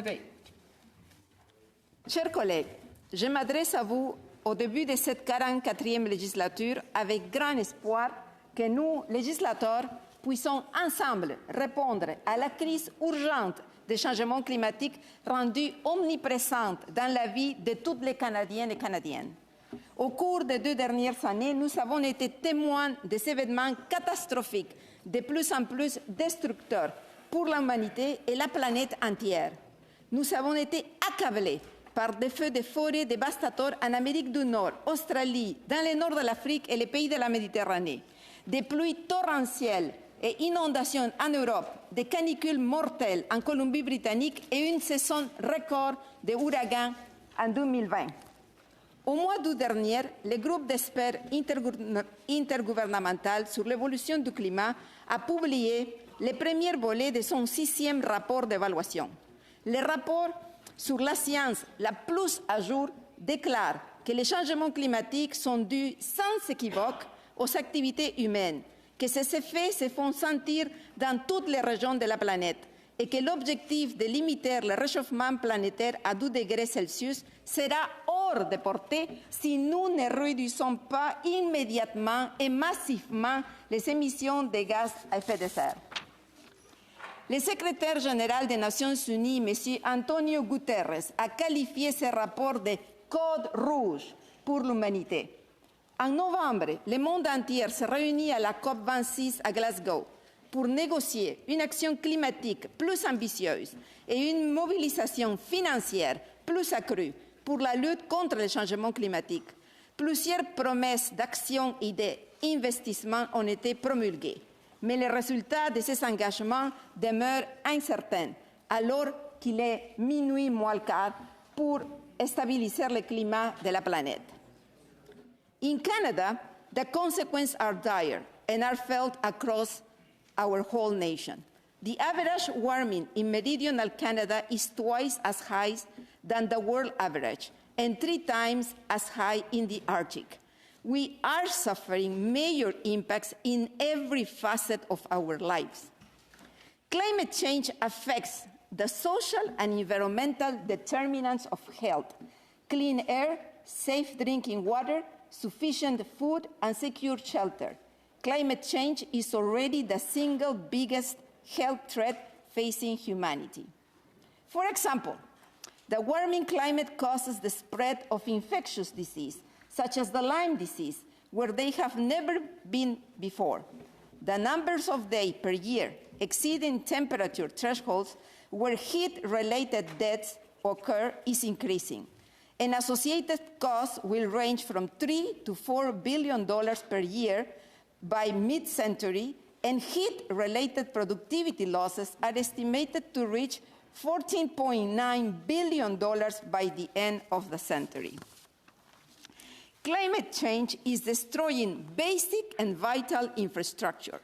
Great. Chers collègues, je m'adresse à vous au début de cette 44e législature avec grand espoir que nous, législateurs, puissions ensemble répondre à la crise urgente des changements climatiques rendue omniprésente dans la vie de toutes les Canadiennes et Canadiennes. Au cours des 2 dernières années, nous avons été témoins des événements catastrophiques, de plus en plus destructeurs pour l'humanité et la planète entière. Nous avons été accablés par des feux de forêt dévastateurs en Amérique du Nord, Australie, dans le nord de l'Afrique et les pays de la Méditerranée, des pluies torrentielles et inondations en Europe, des canicules mortelles en Colombie-Britannique et une saison record de ouragans en 2020. Au mois d'août dernier, le groupe d'experts intergouvernemental sur l'évolution du climat a publié le premier volet de son 6e rapport d'évaluation. Le rapport sur la science la plus à jour déclare que les changements climatiques sont dus sans équivoque aux activités humaines, que ces effets se font sentir dans toutes les régions de la planète et que l'objectif de limiter le réchauffement planétaire à 2 degrés Celsius sera hors de portée si nous ne réduisons pas immédiatement et massivement les émissions de gaz à effet de serre. Le secrétaire général des Nations Unies, M. Antonio Guterres, a qualifié ce rapport de « code rouge » pour l'humanité. En novembre, le monde entier se réunit à la COP26 à Glasgow pour négocier une action climatique plus ambitieuse et une mobilisation financière plus accrue pour la lutte contre le changement climatique. Plusieurs promesses d'action et d'investissement ont été promulguées, mais les résultats de ces engagements demeurent incertains, alors qu'il est minuit moins le quart pour stabiliser le climat de la planète. In Canada, the consequences are dire and are felt across our whole nation. The average warming in meridional Canada is twice as high than the world average and 3 times as high in the Arctic. We are suffering major impacts in every facet of our lives. Climate change affects the social and environmental determinants of health: clean air, safe drinking water, sufficient food, and secure shelter. Climate change is already the single biggest health threat facing humanity. For example, the warming climate causes the spread of infectious disease, such as the Lyme disease, where they have never been before. The numbers of days per year exceeding temperature thresholds where heat-related deaths occur is increasing, and associated costs will range from $3 to $4 billion per year by mid-century, and heat-related productivity losses are estimated to reach $14.9 billion by the end of the century. Climate change is destroying basic and vital infrastructure.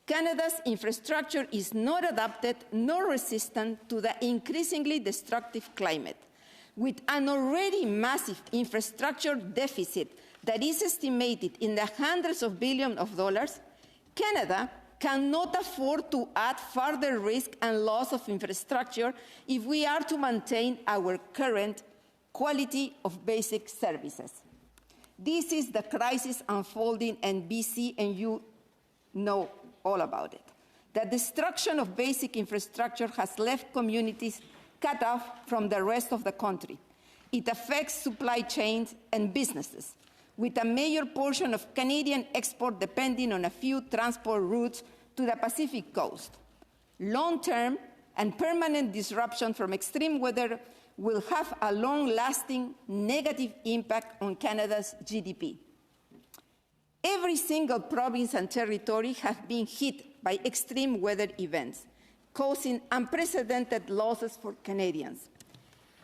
Canada's infrastructure is not adapted nor resistant to the increasingly destructive climate. With an already massive infrastructure deficit that is estimated in the hundreds of billions of dollars, Canada cannot afford to add further risk and loss of infrastructure if we are to maintain our current quality of basic services. This is the crisis unfolding in BC, and you know all about it. The destruction of basic infrastructure has left communities cut off from the rest of the country. It affects supply chains and businesses, with a major portion of Canadian export depending on a few transport routes to the Pacific coast. Long-term and permanent disruption from extreme weather will have a long-lasting negative impact on Canada's GDP. Every single province and territory have been hit by extreme weather events, causing unprecedented losses for Canadians.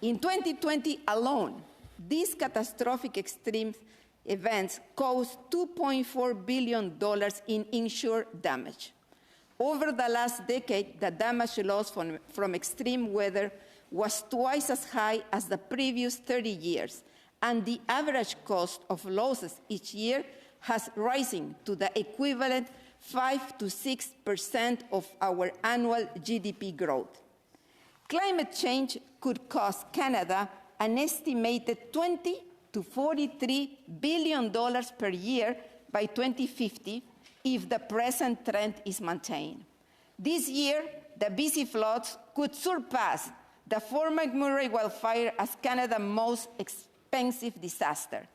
In 2020 alone, these catastrophic extreme events caused $2.4 billion in insured damage. Over the last decade, the damage loss from extreme weather was twice as high as the previous 30 years, and the average cost of losses each year has risen to the equivalent 5 to 6% of our annual GDP growth. climate change could cost Canada an estimated $20 to $43 billion per year by 2050 if the present trend is maintained. This year, the BC floods could surpass the Fort McMurray wildfire as Canada's most expensive disaster.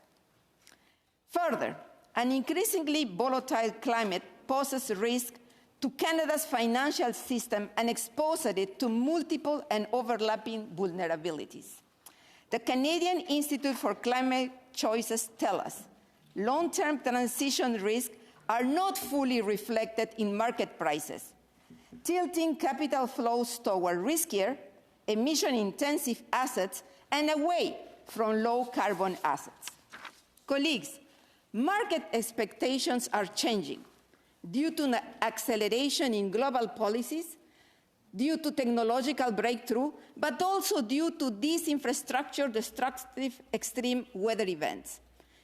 Further, an increasingly volatile climate poses risk to Canada's financial system and exposes it to multiple and overlapping vulnerabilities. The Canadian Institute for Climate Choices tells us long-term transition risks are not fully reflected in market prices, tilting capital flows toward riskier, emission-intensive assets and away from low-carbon assets. Colleagues, market expectations are changing due to an acceleration in global policies, due to technological breakthrough, but also due to these infrastructure destructive extreme weather events.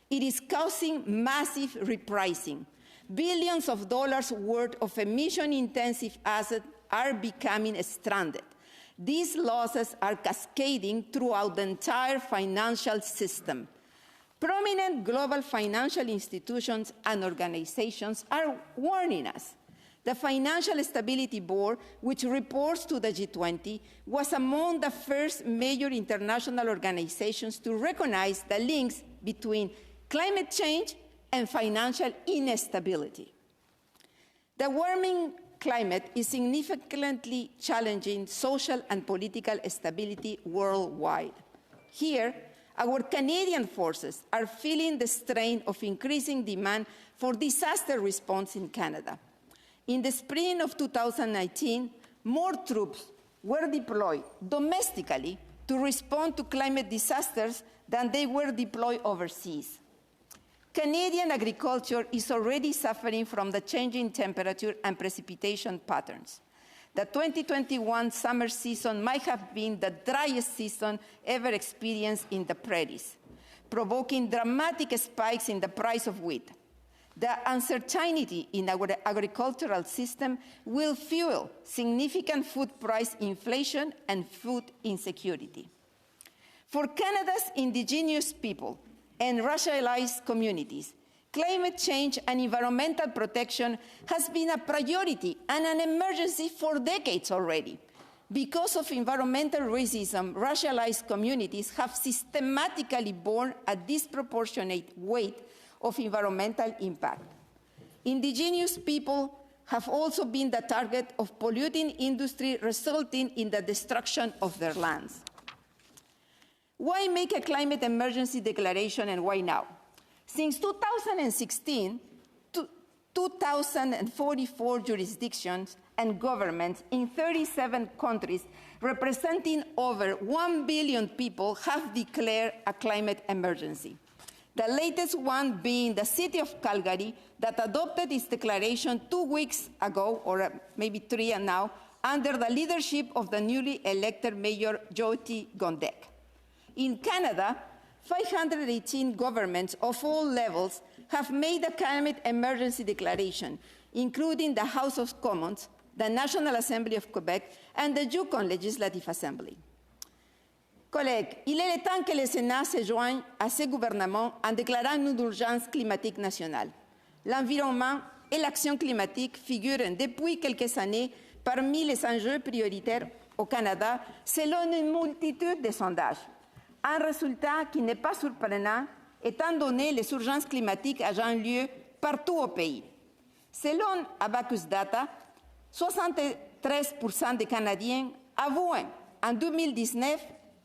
It is causing massive repricing. Billions of dollars worth of emission-intensive assets are becoming stranded. These losses are cascading throughout the entire financial system. Prominent global financial institutions and organizations are warning us. The Financial Stability Board, which reports to the G20, was among the first major international organizations to recognize the links between climate change and financial instability. The warming climate is significantly challenging social and political stability worldwide. Here, our Canadian forces are feeling the strain of increasing demand for disaster response in Canada. In the spring of 2019, more troops were deployed domestically to respond to climate disasters than they were deployed overseas. Canadian agriculture is already suffering from the changing temperature and precipitation patterns. The 2021 summer season might have been the driest season ever experienced in the prairies, provoking dramatic spikes in the price of wheat. The uncertainty in our agricultural system will fuel significant food price inflation and food insecurity. For Canada's Indigenous people and racialized communities, climate change and environmental protection has been a priority and an emergency for decades already. Because of environmental racism, racialized communities have systematically borne a disproportionate weight of environmental impact. Indigenous people have also been the target of polluting industry, resulting in the destruction of their lands. Why make a climate emergency declaration and why now? Since 2016, 2,044 jurisdictions and governments in 37 countries representing over 1 billion people have declared a climate emergency. The latest one being the city of Calgary that adopted its declaration 2 weeks ago, or maybe 3 now, under the leadership of the newly elected Mayor Jyoti Gondek. In Canada, 518 governments of all levels have made a climate emergency declaration, including the House of Commons, the National Assembly of Quebec, and the Yukon Legislative Assembly. Collègues, il est le temps que le Sénat se joigne à ces gouvernements en déclarant une urgence climatique nationale. L'environnement et l'action climatique figurent depuis quelques années parmi les enjeux prioritaires au Canada, selon une multitude de sondages. Un résultat qui n'est pas surprenant, étant donné les urgences climatiques ayant lieu partout au pays. Selon Abacus Data, 73% des Canadiens avouent en 2019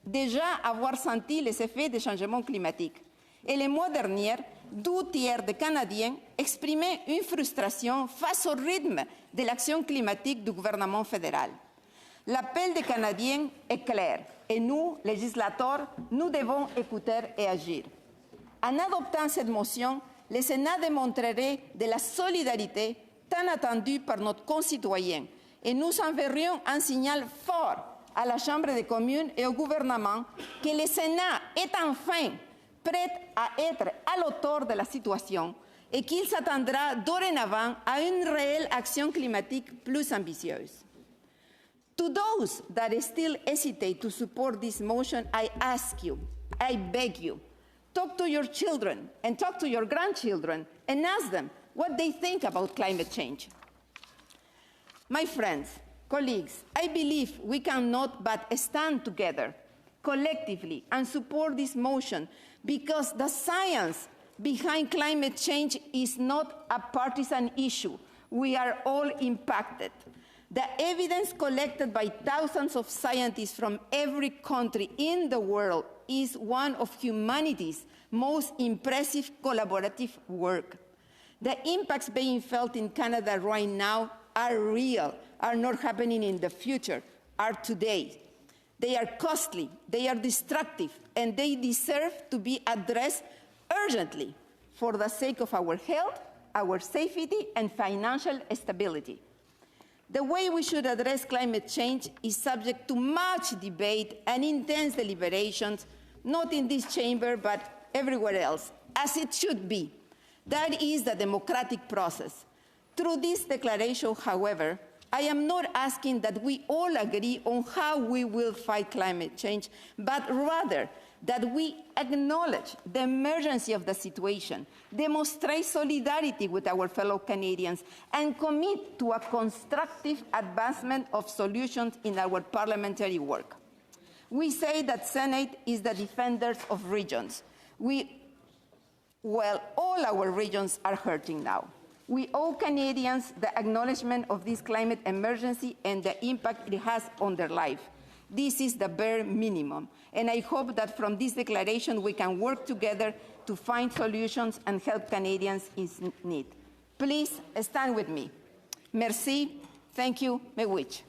déjà avoir senti les effets des changements climatiques. Et le mois dernier, 2 tiers des Canadiens exprimaient une frustration face au rythme de l'action climatique du gouvernement fédéral. L'appel des Canadiens est clair et nous, législateurs, nous devons écouter et agir. En adoptant cette motion, le Sénat démontrerait de la solidarité tant attendue par nos concitoyens et nous enverrions un signal fort à la Chambre des communes et au gouvernement que le Sénat est enfin prêt à être à l'auteur de la situation et qu'il s'attendra dorénavant à une réelle action climatique plus ambitieuse. To those that still hesitate to support this motion, I ask you, I beg you, talk to your children and talk to your grandchildren and ask them what they think about climate change. My friends, colleagues, I believe we cannot but stand together collectively and support this motion because the science behind climate change is not a partisan issue. We are all impacted. The evidence collected by thousands of scientists from every country in the world is one of humanity's most impressive collaborative work. The impacts being felt in Canada right now are real, are not happening in the future, are today. They are costly, they are destructive, and they deserve to be addressed urgently for the sake of our health, our safety, and financial stability. The way we should address climate change is subject to much debate and intense deliberations, not in this chamber, but everywhere else, as it should be. That is the democratic process. Through this declaration, however, I am not asking that we all agree on how we will fight climate change, but rather that we acknowledge the emergency of the situation, demonstrate solidarity with our fellow Canadians, and commit to a constructive advancement of solutions in our parliamentary work. We say that Senate is the defenders of regions. Well, all our regions are hurting now. We owe Canadians the acknowledgement of this climate emergency and the impact it has on their life. This is the bare minimum, and I hope that from this declaration we can work together to find solutions and help Canadians in need. Please stand with me. Merci, thank you, Miigwech.